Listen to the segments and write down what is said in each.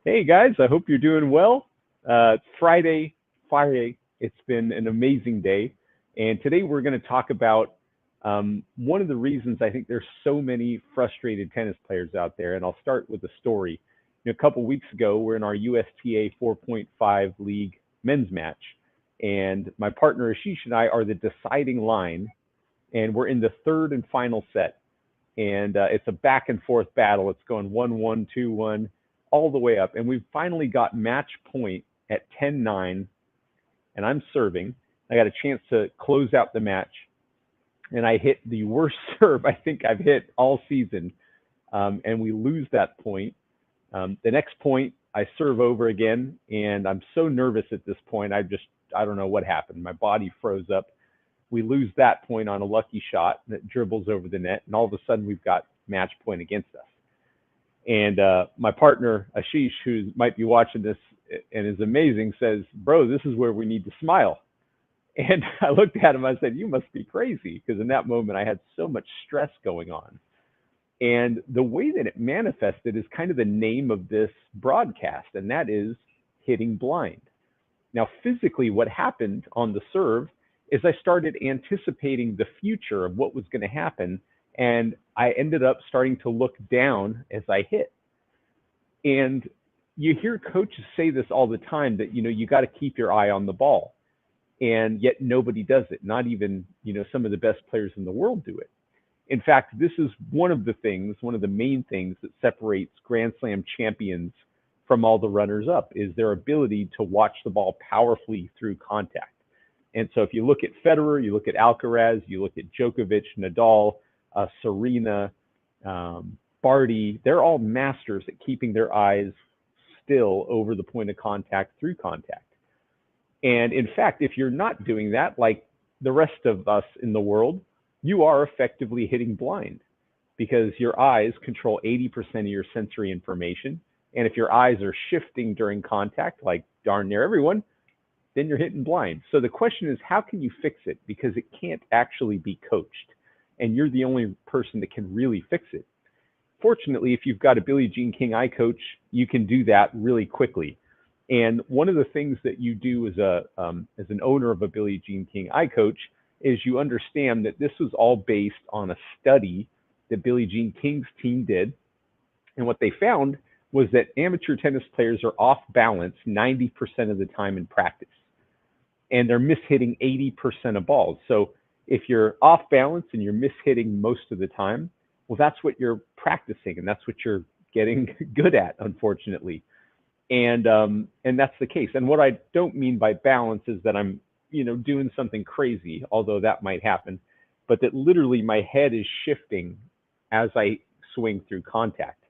Hey guys, I hope you're doing well. It's Friday. It's been an amazing day. And today we're going to talk about one of the reasons I think there's so many frustrated tennis players out there. And I'll start with a story. A couple weeks ago, we're in our USTA 4.5 league men's match. And my partner Ashish and I are the deciding line. And we're in the third and final set. And it's a back and forth battle. It's going 1-1, 2-1 all the way up. And we've finally got match point at 10-9, and I'm serving. I got a chance to close out the match, and I hit the worst serve I think I've hit all season, and we lose that point. The next point, I serve over again, and I'm so nervous at this point. I don't know what happened. My body froze up. We lose that point on a lucky shot that dribbles over the net, and all of a sudden we've got match point against us. And my partner, Ashish, who might be watching this and is amazing, says, "Bro, this is where we need to smile." And I looked at him, I said, "You must be crazy," because in that moment I had so much stress going on. And the way that it manifested is kind of the name of this broadcast, and that is hitting blind. Now, physically, what happened on the serve is I started anticipating the future of what was going to happen, and I ended up starting to look down as I hit. And you hear coaches say this all the time, that you got to keep your eye on the ball, and yet nobody does it. Not even some of the best players in the world do it. In fact, this is one of the main things that separates Grand Slam champions from all the runners up, is their ability to watch the ball powerfully through contact. And so if you look at Federer, you look at Alcaraz, you look at Djokovic, Nadal, Serena, Barty, they're all masters at keeping their eyes still over the point of contact through contact. And in fact, if you're not doing that, like the rest of us in the world, you are effectively hitting blind, because your eyes control 80% of your sensory information. And if your eyes are shifting during contact, like darn near everyone, then you're hitting blind. So the question is, how can you fix it? Because it can't actually be coached, and you're the only person that can really fix it. Fortunately, if you've got a Billie Jean King eye coach, you can do that really quickly. And one of the things that you do as an owner of a Billie Jean King eye coach is you understand that this was all based on a study that Billie Jean King's team did. And what they found was that amateur tennis players are off balance 90% of the time in practice, and they're mishitting 80% of balls. So if you're off balance and you're mishitting most of the time, well, that's what you're practicing, and that's what you're getting good at, unfortunately. And that's the case. And what I don't mean by balance is that I'm doing something crazy, although that might happen, but that literally my head is shifting as I swing through contact.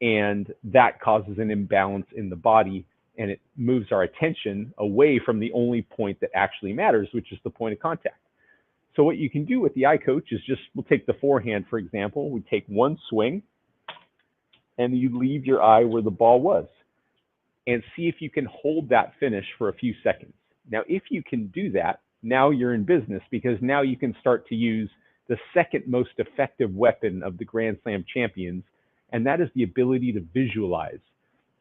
And that causes an imbalance in the body, and it moves our attention away from the only point that actually matters, which is the point of contact. So what you can do with the eye coach is we'll take the forehand, for example. We take one swing, and you leave your eye where the ball was, and see if you can hold that finish for a few seconds. Now, if you can do that, now you're in business, because now you can start to use the second most effective weapon of the Grand Slam champions, and that is the ability to visualize.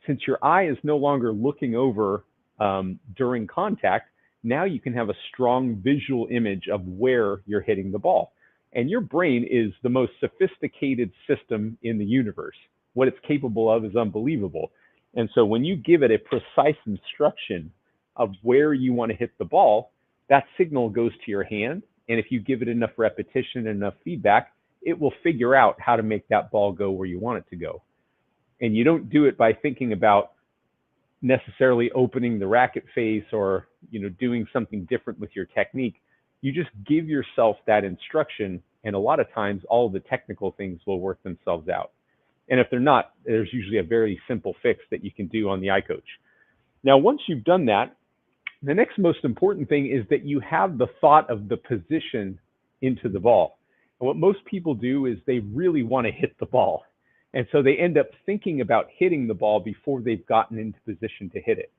Since your eye is no longer looking over during contact, now you can have a strong visual image of where you're hitting the ball. And your brain is the most sophisticated system in the universe. What it's capable of is unbelievable. And so when you give it a precise instruction of where you want to hit the ball, that signal goes to your hand. And if you give it enough repetition and enough feedback, it will figure out how to make that ball go where you want it to go. And you don't do it by thinking about necessarily opening the racket face or doing something different with your technique. You just give yourself that instruction, and a lot of times all the technical things will work themselves out. And if they're not, there's usually a very simple fix that you can do on the iCoach. Now, once you've done that, the next most important thing is that you have the thought of the position into the ball. And what most people do is they really want to hit the ball. And so they end up thinking about hitting the ball before they've gotten into position to hit it.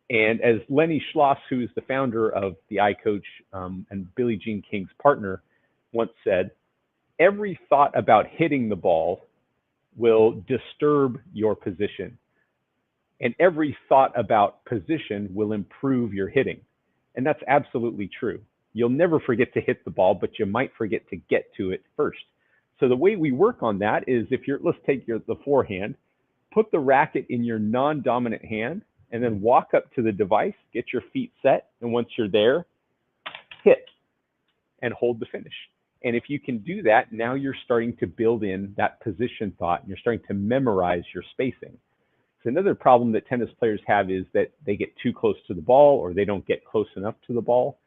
And as Lenny Schloss, who is the founder of the iCoach and Billie Jean King's partner, once said, every thought about hitting the ball will disturb your position. And every thought about position will improve your hitting. And that's absolutely true. You'll never forget to hit the ball, but you might forget to get to it first. So the way we work on that is if you're, let's take the forehand, put the racket in your non-dominant hand, and then walk up to the device, get your feet set, and once you're there, hit and hold the finish. And if you can do that, now you're starting to build in that position thought, and you're starting to memorize your spacing. So another problem that tennis players have is that they get too close to the ball, or they don't get close enough to the ball.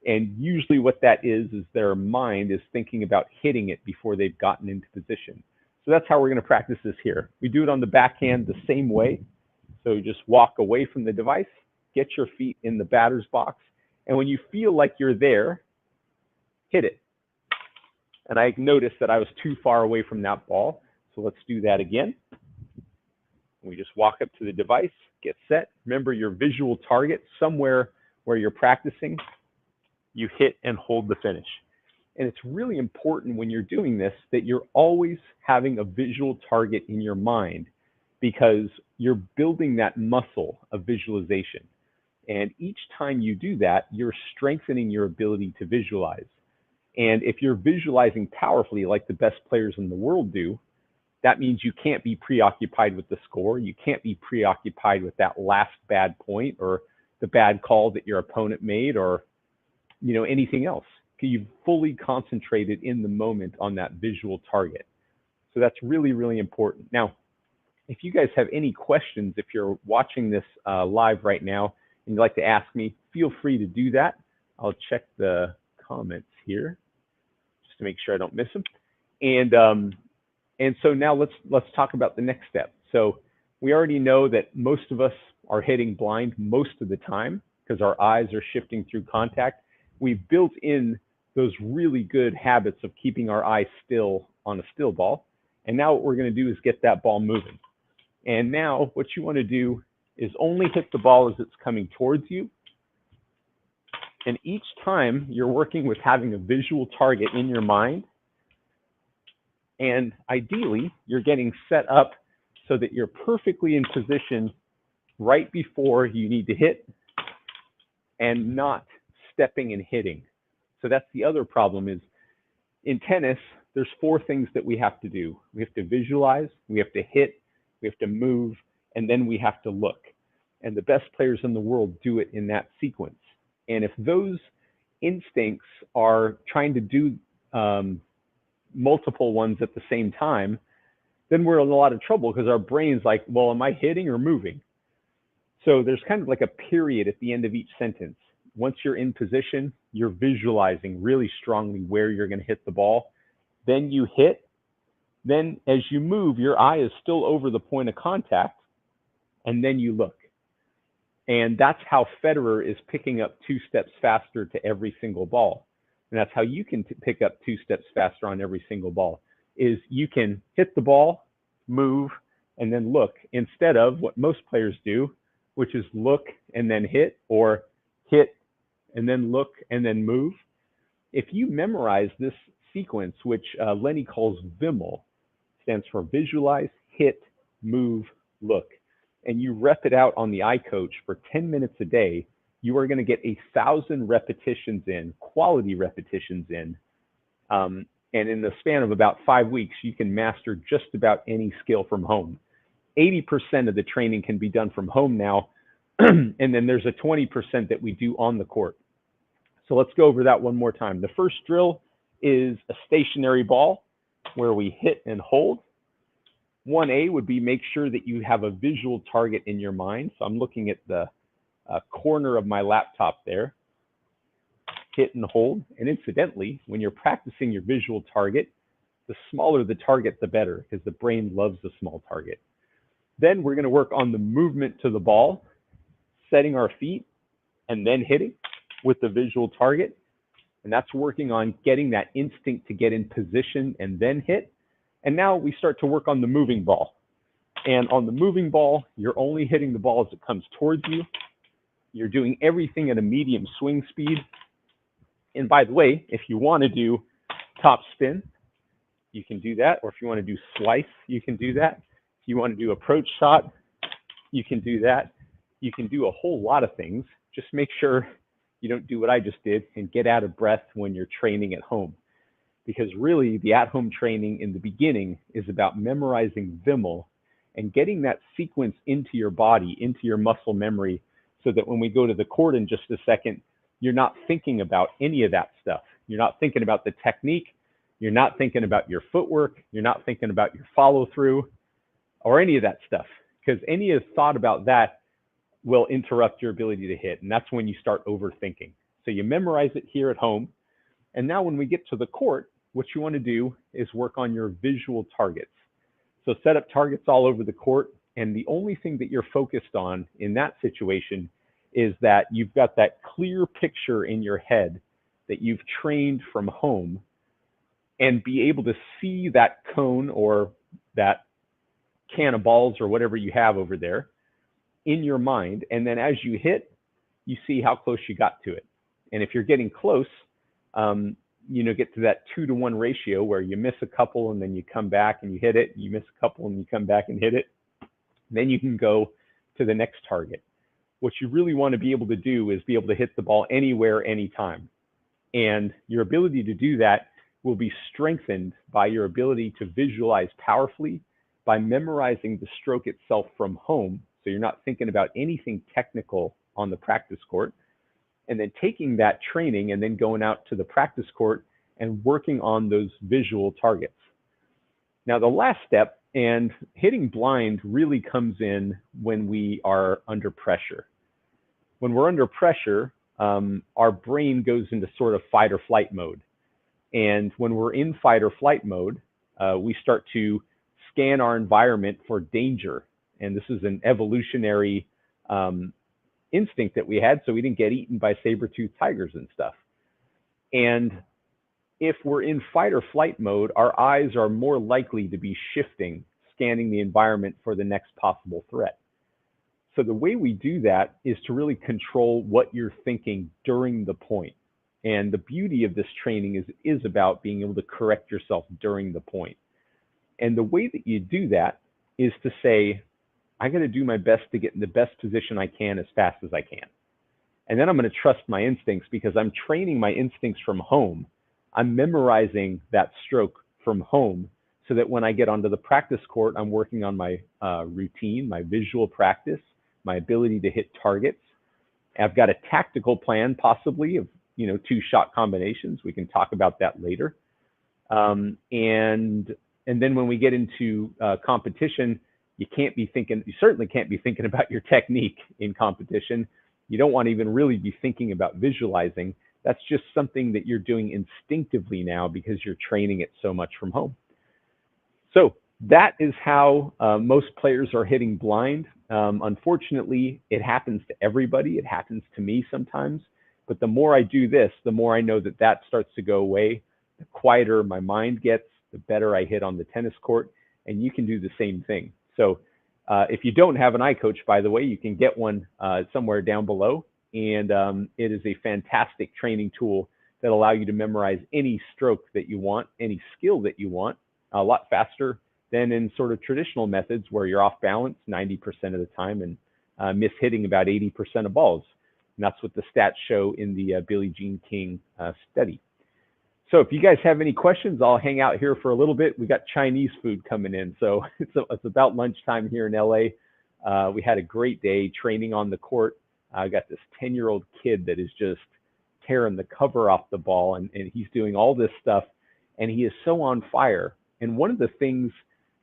And usually what that is their mind is thinking about hitting it before they've gotten into position. So that's how we're going to practice this here. We do it on the backhand the same way. So you just walk away from the device, get your feet in the batter's box, and when you feel like you're there, hit it. And I noticed that I was too far away from that ball, so let's do that again. We just walk up to the device, get set. Remember your visual target somewhere where you're practicing. You hit and hold the finish. And it's really important when you're doing this that you're always having a visual target in your mind, because you're building that muscle of visualization. And each time you do that, you're strengthening your ability to visualize. And if you're visualizing powerfully like the best players in the world do, that means you can't be preoccupied with the score. You can't be preoccupied with that last bad point or the bad call that your opponent made, or anything else. You've fully concentrated in the moment on that visual target. So that's really, really important. Now, if you guys have any questions, if you're watching this live right now and you'd like to ask me, feel free to do that. I'll check the comments here just to make sure I don't miss them. And so now let's talk about the next step. So we already know that most of us are hitting blind most of the time because our eyes are shifting through contact. We've built in those really good habits of keeping our eyes still on a still ball. And now what we're going to do is get that ball moving. And now what you want to do is only hit the ball as it's coming towards you. And each time you're working with having a visual target in your mind. And ideally, you're getting set up so that you're perfectly in position right before you need to hit and not stepping and hitting. So that's the other problem is in tennis, there's 4 things that we have to do. We have to visualize, we have to hit, we have to move, and then we have to look. And the best players in the world do it in that sequence. And if those instincts are trying to do multiple ones at the same time, then we're in a lot of trouble because our brain's like, well, am I hitting or moving? So there's kind of like a period at the end of each sentence. Once you're in position, you're visualizing really strongly where you're going to hit the ball. Then you hit. Then as you move, your eye is still over the point of contact, and then you look. And that's how Federer is picking up 2 steps faster to every single ball. And that's how you can pick up 2 steps faster on every single ball, is you can hit the ball, move, and then look, instead of what most players do, which is look and then hit, or hit and then look and then move. If you memorize this sequence, which Lenny calls Vimal, stands for visualize, hit, move, look, and you rep it out on the iCoach for 10 minutes a day, you are going to get 1,000 repetitions in, quality repetitions in. And in the span of about 5 weeks, you can master just about any skill from home. 80% of the training can be done from home now. And then there's a 20% that we do on the court. So let's go over that one more time. The first drill is a stationary ball where we hit and hold. 1A would be make sure that you have a visual target in your mind. So I'm looking at the corner of my laptop there. Hit and hold. And incidentally, when you're practicing your visual target, the smaller the target, the better, because the brain loves the small target. Then we're going to work on the movement to the ball, setting our feet, and then hitting with the visual target. And that's working on getting that instinct to get in position and then hit. And now we start to work on the moving ball. And on the moving ball, you're only hitting the ball as it comes towards you. You're doing everything at a medium swing speed. And by the way, if you want to do top spin, you can do that. Or if you want to do slice, you can do that. If you want to do approach shot, you can do that. You can do a whole lot of things. Just make sure you don't do what I just did and get out of breath when you're training at home. Because really, the at-home training in the beginning is about memorizing Vimal and getting that sequence into your body, into your muscle memory, so that when we go to the court in just a second, you're not thinking about any of that stuff. You're not thinking about the technique. You're not thinking about your footwork. You're not thinking about your follow-through or any of that stuff. Because any thought about that will interrupt your ability to hit. And that's when you start overthinking. So you memorize it here at home. And now when we get to the court, what you want to do is work on your visual targets. So set up targets all over the court. And the only thing that you're focused on in that situation is that you've got that clear picture in your head that you've trained from home, and be able to see that cone or that can of balls or whatever you have over there in your mind. And then as you hit, you see how close you got to it. And if you're getting close, get to that 2-to-1 ratio where you miss a couple and then you come back and you hit it, you miss a couple and you come back and hit it. Then you can go to the next target. What you really want to be able to do is be able to hit the ball anywhere, anytime. And your ability to do that will be strengthened by your ability to visualize powerfully, by memorizing the stroke itself from home, so you're not thinking about anything technical on the practice court, and then taking that training and then going out to the practice court and working on those visual targets. Now, the last step, and hitting blind really comes in when we are under pressure. When we're under pressure, our brain goes into sort of fight or flight mode. And when we're in fight or flight mode, we start to scan our environment for danger. And this is an evolutionary instinct that we had, so we didn't get eaten by saber-toothed tigers and stuff. And if we're in fight or flight mode, our eyes are more likely to be shifting, scanning the environment for the next possible threat. So the way we do that is to really control what you're thinking during the point. And the beauty of this training is about being able to correct yourself during the point. And the way that you do that is to say, I got to do my best to get in the best position I can as fast as I can. And then I'm going to trust my instincts because I'm training my instincts from home. I'm memorizing that stroke from home so that when I get onto the practice court, I'm working on my routine, my visual practice, my ability to hit targets. I've got a tactical plan possibly of 2-shot combinations. We can talk about that later. And then when we get into competition, you certainly can't be thinking about your technique in competition. You don't want to even really be thinking about visualizing. That's just something that you're doing instinctively now because you're training it so much from home. So that is how most players are hitting blind. Unfortunately, it happens to everybody. It happens to me sometimes. But the more I do this, the more I know that starts to go away. The quieter my mind gets, the better I hit on the tennis court. And you can do the same thing. So if you don't have an eye coach, by the way, you can get one somewhere down below. And it is a fantastic training tool that allow you to memorize any stroke that you want, any skill that you want, a lot faster than in sort of traditional methods where you're off balance 90% of the time and miss hitting about 80% of balls. And that's what the stats show in the Billie Jean King study. So if you guys have any questions, I'll hang out here for a little bit. We got Chinese food coming in, so it's about lunchtime here in LA. We had a great day training on the court. I got this 10-year-old kid that is just tearing the cover off the ball, and he's doing all this stuff, and he is so on fire. And one of the things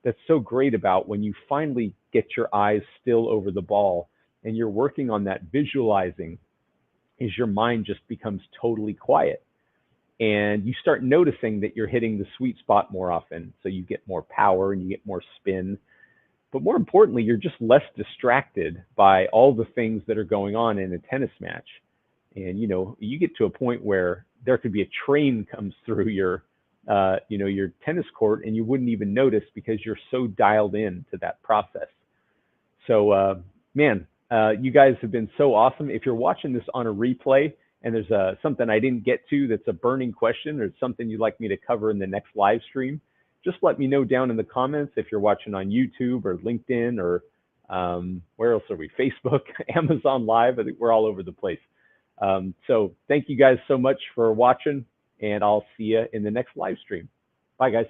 that's so great about when you finally get your eyes still over the ball and you're working on that visualizing is your mind just becomes totally quiet. And you start noticing that you're hitting the sweet spot more often. So you get more power and you get more spin. But more importantly, you're just less distracted by all the things that are going on in a tennis match. And, you get to a point where there could be a train comes through your tennis court and you wouldn't even notice because you're so dialed in to that process. So, you guys have been so awesome. If you're watching this on a replay, and there's something I didn't get to that's a burning question or something you'd like me to cover in the next live stream, just let me know down in the comments if you're watching on YouTube or LinkedIn or Where else are we? Facebook, Amazon Live. I think we're all over the place. So thank you guys so much for watching, and I'll see you in the next live stream. Bye, guys.